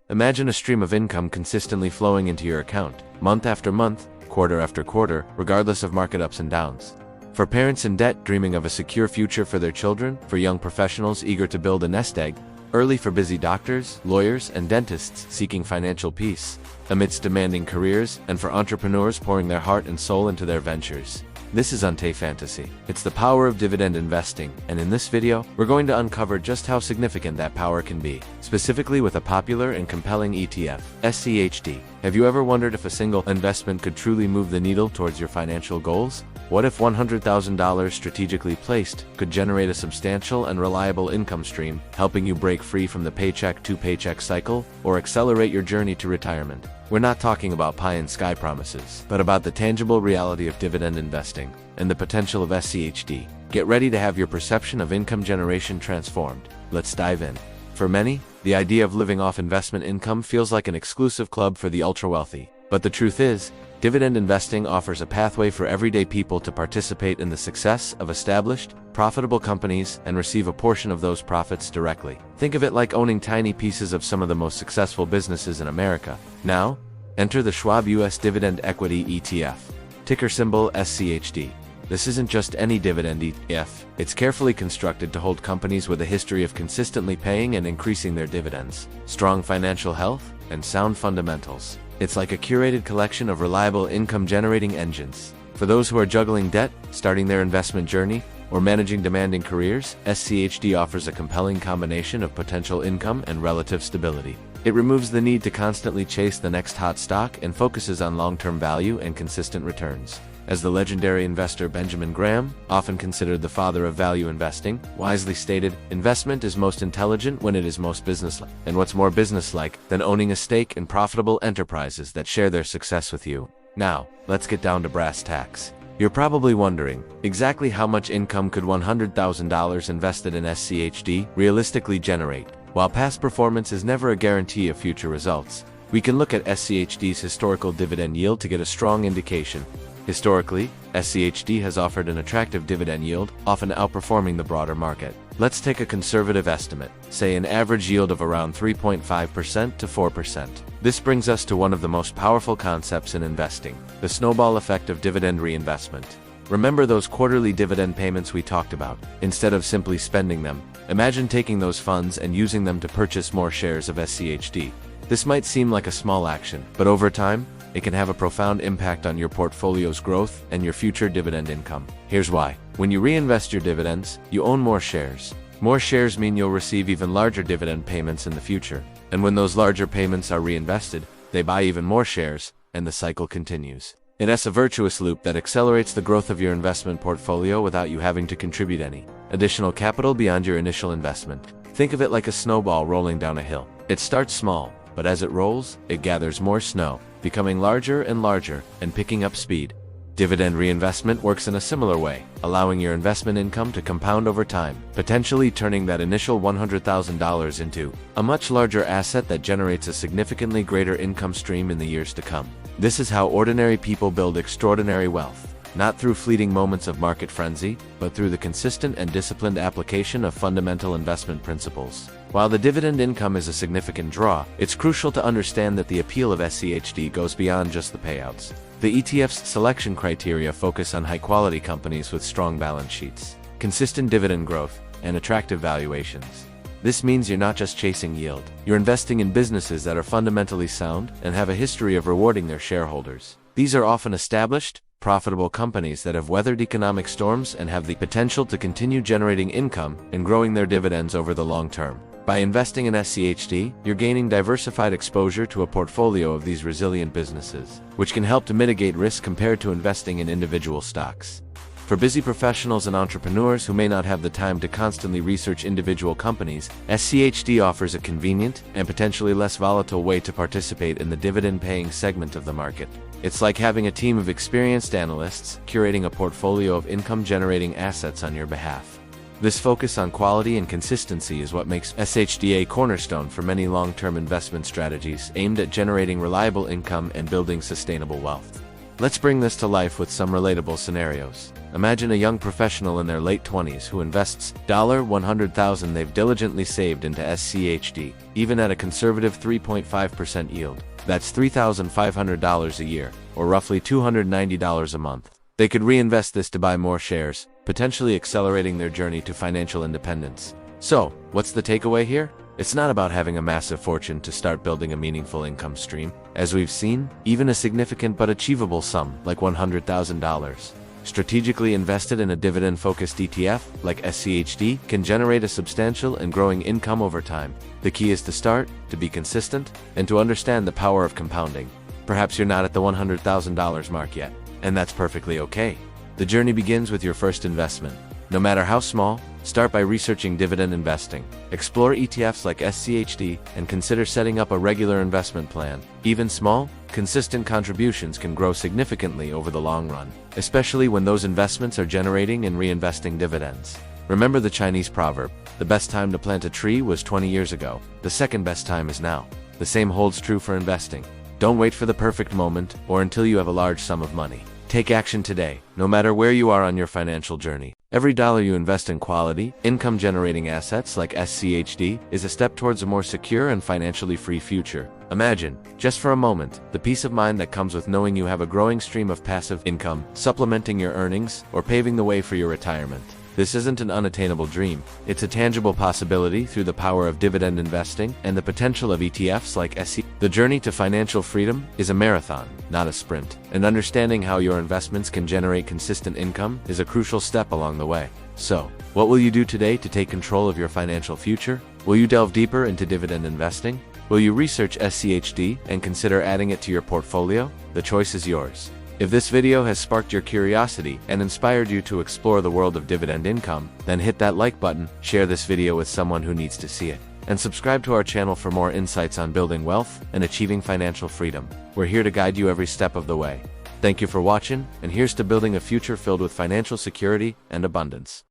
Imagine a stream of income consistently flowing into your account, month after month, quarter after quarter, regardless of market ups and downs. For parents in debt dreaming of a secure future for their children, for young professionals eager to build a nest egg, early for busy doctors, lawyers, and dentists seeking financial peace amidst demanding careers, and for entrepreneurs pouring their heart and soul into their ventures. This is Untae Fantasy. It's the power of dividend investing, and in this video, we're going to uncover just how significant that power can be, specifically with a popular and compelling ETF, SCHD. Have you ever wondered if a single investment could truly move the needle towards your financial goals? What if $100,000 strategically placed could generate a substantial and reliable income stream, helping you break free from the paycheck-to-paycheck cycle or accelerate your journey to retirement? We're not talking about pie-in-sky promises, but about the tangible reality of dividend investing and the potential of SCHD. Get ready to have your perception of income generation transformed. Let's dive in. For many, the idea of living off investment income feels like an exclusive club for the ultra-wealthy. But the truth is, dividend investing offers a pathway for everyday people to participate in the success of established, profitable companies and receive a portion of those profits directly. Think of it like owning tiny pieces of some of the most successful businesses in America. Now, enter the Schwab US Dividend Equity ETF, ticker symbol SCHD. This isn't just any dividend ETF. It's carefully constructed to hold companies with a history of consistently paying and increasing their dividends, strong financial health, and sound fundamentals. It's like a curated collection of reliable income-generating engines. For those who are juggling debt, starting their investment journey, or managing demanding careers, SCHD offers a compelling combination of potential income and relative stability. It removes the need to constantly chase the next hot stock and focuses on long-term value and consistent returns. As the legendary investor Benjamin Graham, often considered the father of value investing, wisely stated, "Investment is most intelligent when it is most businesslike." And what's more businesslike than owning a stake in profitable enterprises that share their success with you? Now, let's get down to brass tacks. You're probably wondering, exactly how much income could $100,000 invested in SCHD realistically generate? While past performance is never a guarantee of future results, we can look at SCHD's historical dividend yield to get a strong indication. Historically, SCHD has offered an attractive dividend yield, often outperforming the broader market. Let's take a conservative estimate, say an average yield of around 3.5% to 4%. This brings us to one of the most powerful concepts in investing, the snowball effect of dividend reinvestment. Remember those quarterly dividend payments we talked about? Instead of simply spending them, imagine taking those funds and using them to purchase more shares of SCHD. This might seem like a small action, but over time, it can have a profound impact on your portfolio's growth and your future dividend income. Here's why. When you reinvest your dividends, you own more shares. More shares mean you'll receive even larger dividend payments in the future. And when those larger payments are reinvested, they buy even more shares, and the cycle continues. It's a virtuous loop that accelerates the growth of your investment portfolio without you having to contribute any additional capital beyond your initial investment. Think of it like a snowball rolling down a hill. It starts small, but as it rolls, it gathers more snow, becoming larger and larger, and picking up speed. Dividend reinvestment works in a similar way, allowing your investment income to compound over time, potentially turning that initial $100,000 into a much larger asset that generates a significantly greater income stream in the years to come. This is how ordinary people build extraordinary wealth, not through fleeting moments of market frenzy, but through the consistent and disciplined application of fundamental investment principles. While the dividend income is a significant draw, it's crucial to understand that the appeal of SCHD goes beyond just the payouts. The ETF's selection criteria focus on high-quality companies with strong balance sheets, consistent dividend growth, and attractive valuations. This means you're not just chasing yield. You're investing in businesses that are fundamentally sound and have a history of rewarding their shareholders. These are often established, profitable companies that have weathered economic storms and have the potential to continue generating income and growing their dividends over the long term. By investing in SCHD, you're gaining diversified exposure to a portfolio of these resilient businesses, which can help to mitigate risk compared to investing in individual stocks. For busy professionals and entrepreneurs who may not have the time to constantly research individual companies, SCHD offers a convenient and potentially less volatile way to participate in the dividend-paying segment of the market. It's like having a team of experienced analysts curating a portfolio of income-generating assets on your behalf. This focus on quality and consistency is what makes SCHD a cornerstone for many long-term investment strategies aimed at generating reliable income and building sustainable wealth. Let's bring this to life with some relatable scenarios. Imagine a young professional in their late 20s who invests $100,000 they've diligently saved into SCHD, even at a conservative 3.5% yield. That's $3,500 a year, or roughly $290 a month. They could reinvest this to buy more shares, potentially accelerating their journey to financial independence. So, what's the takeaway here? It's not about having a massive fortune to start building a meaningful income stream. As we've seen, even a significant but achievable sum, like $100,000, strategically invested in a dividend-focused ETF, like SCHD, can generate a substantial and growing income over time. The key is to start, to be consistent, and to understand the power of compounding. Perhaps you're not at the $100,000 mark yet, and that's perfectly okay. The journey begins with your first investment. No matter how small, start by researching dividend investing. Explore ETFs like SCHD and consider setting up a regular investment plan. Even small, consistent contributions can grow significantly over the long run, especially when those investments are generating and reinvesting dividends. Remember the Chinese proverb, "The best time to plant a tree was 20 years ago. The second best time is now." The same holds true for investing. Don't wait for the perfect moment or until you have a large sum of money. Take action today, no matter where you are on your financial journey. Every dollar you invest in quality, income-generating assets like SCHD is a step towards a more secure and financially free future. Imagine, just for a moment, the peace of mind that comes with knowing you have a growing stream of passive income, supplementing your earnings, or paving the way for your retirement. This isn't an unattainable dream. It's a tangible possibility through the power of dividend investing and the potential of ETFs like SC. The journey to financial freedom is a marathon, not a sprint. And understanding how your investments can generate consistent income is a crucial step along the way. So, what will you do today to take control of your financial future? Will you delve deeper into dividend investing? Will you research SCHD and consider adding it to your portfolio? The choice is yours. If this video has sparked your curiosity and inspired you to explore the world of dividend income, then hit that like button, share this video with someone who needs to see it, and subscribe to our channel for more insights on building wealth and achieving financial freedom. We're here to guide you every step of the way. Thank you for watching, and here's to building a future filled with financial security and abundance.